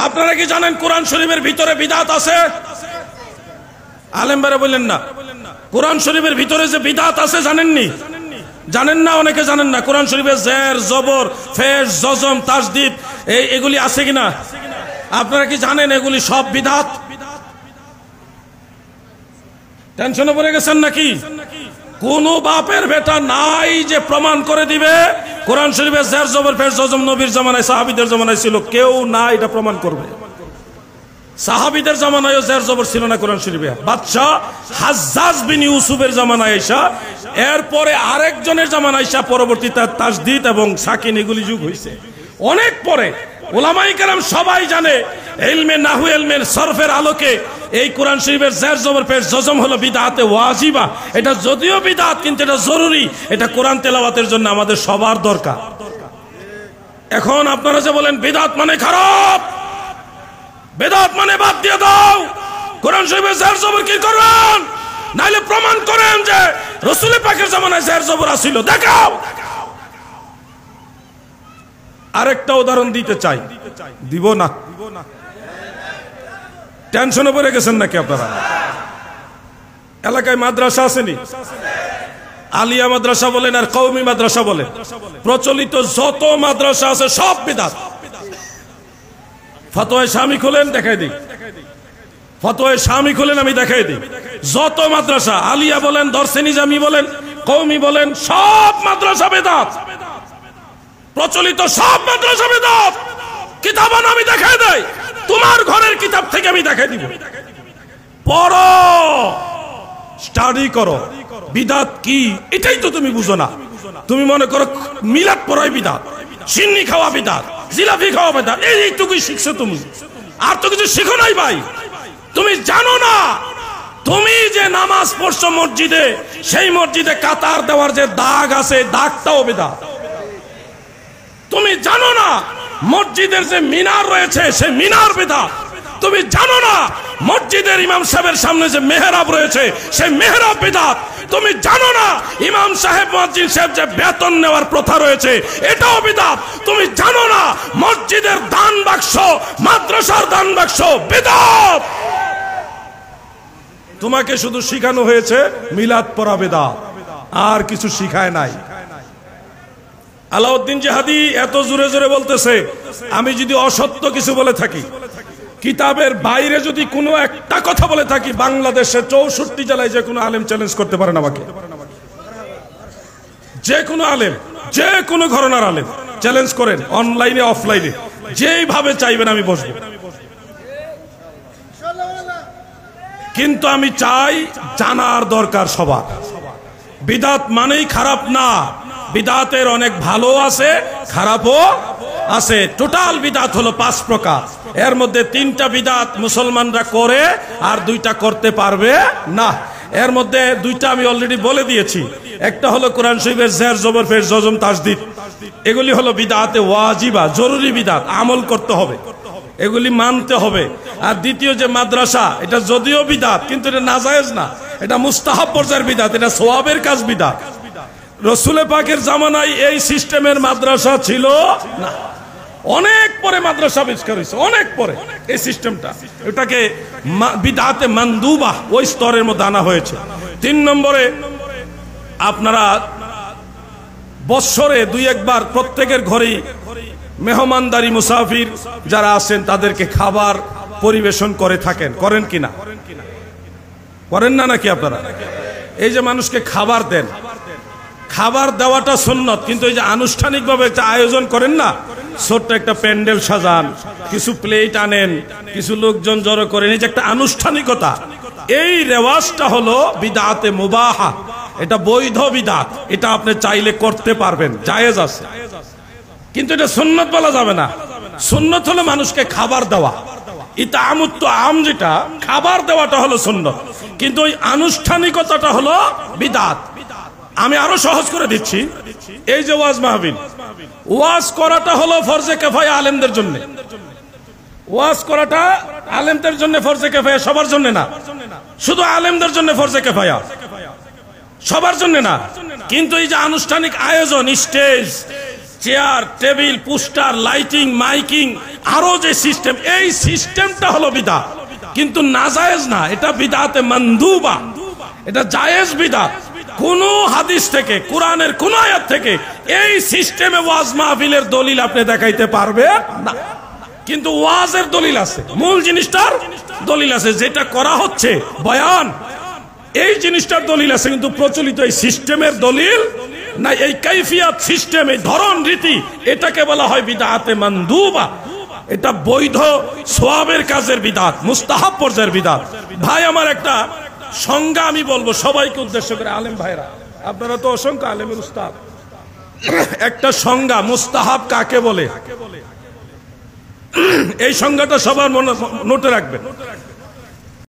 আপনারা কি জানেন কোরআন শরীফের ভিতরে বিদআত আছে? আলেম ভাইরা বললেন না। কোরআন শরীফের ভিতরে যে বিদআত আছে জানেননি? জানেন না, অনেকে জানেন না। কোরআন শরীফে জের, জবর, ফেজ, জজম, তাসদীদ এগুলি আছে কিনা? আপনারা কি জানেন এগুলি সব বিদআত? টেনশনে পড়ে গেছেন নাকি? কোন বাপের বেটা নাই যে প্রমাণ করে দিবে কোরআন শরীফে জের, জবর, ফেজ, জজম নবীর জামানায় সাহাবীদের জামানায় ছিল? কেউ না এটা প্রমাণ করবে। সাহাবীদের জামানায়ও জের জবর ছিল না কোরআন শরীফে। বাদশা হাজ্জাজ বিন ইউসুফের জামানায় এসা, এরপরে আরেকজনের জামানায় এসা পরবর্তীতে তাসদীদ এবং সাকিন এগুলি যুগ হয়েছে অনেক পরে। উলামায়ে কেরাম সবাই জানে ইলমে নাহু, ইলমে সরফের আলোকে এই কোরআন শরীফের জের, জবর, পেশ, জজম হলো বিদআতে ওয়াজিবা। এটা যদিও বিদআত কিন্তু এটা জরুরি। এটা কোরআন তেলাওয়াতের জন্য আমাদের সবার দরকার। এখন আপনারা যে বলেন বিদআত মানে খারাপ, বিদআত মানে বাদ দিয়ে দাও, কোরআন শরীফের জের জবর কি করবেন? নাইলে প্রমাণ করেন যে রাসূল পাকের জামানায় জের জবর ছিল, দেখাও। আরেকটা উদাহরণ দিতে চাই, দিব না? টেনশনে পড়ে গেছেন নাকি আপনারা? এলাকায় মাদ্রাসা আসেনি? আলিয়া মাদ্রাসা বলেন আর কওমি মাদ্রাসা বলেন, প্রচলিত যত মাদ্রাসা আছে সব বিদআত। ফতোয়া শামী খুলেন দেখাই দিই, ফতোয়া শামী খুলেন আমি দেখাই দিই। যত মাদ্রাসা, আলিয়া বলেন, দরসে নিজামী বলেন, কওমি বলেন, সব মাদ্রাসা বিদআত। প্রচলিত সব মাদ্রাসা বিদআত। কিতাব আমি দেখাই দেই, তোমার ঘরের কিতাব থেকে আমি দেখাই দিব। পড়ো, স্টাডি করো বিদআত কি, এটাই তো তুমি বুঝো না। তুমি মনে করো মিলাদ পড়াই বিদআত, সিন্নি খাওয়া বিদআত, জিলাপি খাওয়া বিদআত, এইটুকুই শিখছো তুমি, আর তো কিছু শিখো নাই ভাই। তুমি জানো না তুমি যে নামাজ পড়ছো মসজিদে, সেই মসজিদে কাতার দেওয়ার যে দাগ আছে, দাগটাও বিদআত। তুমি জানো না মসজিদের যে মিনার রয়েছে, সে মিনার বিদআত। তুমি জানো না মসজিদের ইমাম সাহেবের সামনে যে মেহরাব রয়েছে, সে মেহরাব বিদআত। তুমি জানো না ইমাম সাহেব, মুয়াজ্জিন সাহেব যে বেতন নেওয়ার প্রথা রয়েছে, এটাও বিদআত। তুমি জানো না মসজিদের দান বাক্স, মাদ্রাসার দান বাক্স বিদআত। তোমাকে শুধু শিখানো হয়েছে মিলাদ পড়া বিদআত, আর কিছু শিখায় নাই। আলাউদ্দিন জিহাদি এত জোরে জোরে বলতেছে, আমি যদি অসত্য কিছু বলে থাকি, কিতাবের বাইরে যদি কোনো একটা কথা বলে থাকি, বাংলাদেশে 64 জেলায় যে কোনো আলেম চ্যালেঞ্জ করতে পারেন আমাকে। যে কোনো আলেম, যে কোনো ঘরানার আলেম চ্যালেঞ্জ করেন, অনলাইনে অফলাইনে, যেইভাবে চাইবেন আমি বসবো। কিন্তু আমি চাই জানার দরকার সবার। বিদআত মানেই খারাপ না, বিদআতের অনেক ভালো আছে, খারাপও আছে। টোটাল বিদআত হলো 5 প্রকার। এর মধ্যে 3টা বিদআত মুসলমানরা করে আর 2টা করতে পারবে না। এর মধ্যে 2টা আমি অলরেডি বলে দিয়েছি। একটা হলো কোরআন শরীফের জের, জবর, পেশ, জজম, তাসদীদ, এগুলি হলো বিদআতে ওয়াজিবা, জরুরি বিদআত, আমল করতে হবে, এগুলি মানতে হবে। আর দ্বিতীয় যে মাদ্রাসা, এটা যদিও বিদআত কিন্তু এটা নাজায়েজ না, এটা মুস্তাহাব পর্যায়ের বিদআত, এটা সওয়াবের কাজ বিদআত। রাসূল পাকের জামানায় এই সিস্টেমের মাদ্রাসা ছিল না, অনেক পরে মাদ্রাসা আবিষ্কার হয়েছে, অনেক পরে এই সিস্টেমটা। এটাকে বিদআতে মানদুবা ওই স্তরের মধ্যে আনা হয়েছে। 3 নম্বরে আপনারা বছরে 2-1 বার প্রত্যেকের ঘরেই মেহমানদারি, মুসাফির যারা আছেন তাদেরকে খাবার পরিবেশন করে থাকেন, করেন কিনা? করেন না নাকি আপনারা? এই যে মানুষকে খাবার দেন, খাবার দেওয়াটা সুন্নত, কিন্তু এই যে আনুষ্ঠানিকভাবে একটা আয়োজন করেন না, ছোট্ট একটা প্যান্ডেল সাজান, কিছু প্লেট আনেন, কিছু লোকজন জড়ো করেন, এই যে একটা আনুষ্ঠানিকতা, এই রেওয়াজটা হলো বিদআতে মুবাহা, এটা বৈধ বিদআত। এটা আপনি চাইলে করতে পারবেন, জায়েজ আছে, কিন্তু এটা সুন্নত বলা যাবে না। সুন্নত হলো মানুষকে খাবার দেওয়া, ইতামুত আম, যেটা খাবার দেওয়াটা হলো সুন্নত, কিন্তু ওই আনুষ্ঠানিকতাটা হলো বিদআত। আমি আরো সহজ করে দিচ্ছি, এই যে ওয়াজ মাহফিল, ওয়াজ করাটা হলো ফরজে কিফায়া আলেমদের জন্য। ওয়াজ করাটা আলেমদের জন্য ফরজে কিফায়া, সবার জন্য না। শুধু আলেমদের জন্য ফরজে কিফায়া, সবার জন্য না। কিন্তু এই যে আনুষ্ঠানিক আয়োজন, stage, chair table poster lighting miking আরো যে সিস্টেম, এই সিস্টেমটা হলো বিদআত, কিন্তু নাজায়েজ না, এটা বিদআতে মানদুবা, এটা জায়েজ বিদআত। কোন হাদিস থেকে কোরআনের কোন আয়াত থেকে এই সিস্টেমে ওয়াজ মাহফিলের দলিল আপনি দেখাইতে পারবেন না, কিন্তু ওয়াজের দলিল আছে, মূল জিনিসটার দলিল আছে, যেটা করা হচ্ছে বয়ান এই জিনিসটার দলিল আছে, কিন্তু প্রচলিত এই সিস্টেমের দলিল না। এই কাইফিয়াত সিস্টেম, এই ধরন রীতি, এটাকে বলা হয় বিদআতে মানদুবা। এটা বৈধ সওয়াবের কাজের বিদআত, মুস্তাহাব পর্যায়ের বিদআত। ভাই আমার একটা সংজ্ঞা আমি বলবো সবাইকে উদ্দেশ্য করে, আলেম ভাইরা আপনারা তো অসংখ্য আলেমের উস্তাদ, একটা সংজ্ঞা মুস্তাহাব কাকে বলে, এই সংজ্ঞাটা সবার মনে নোটে রাখবেন।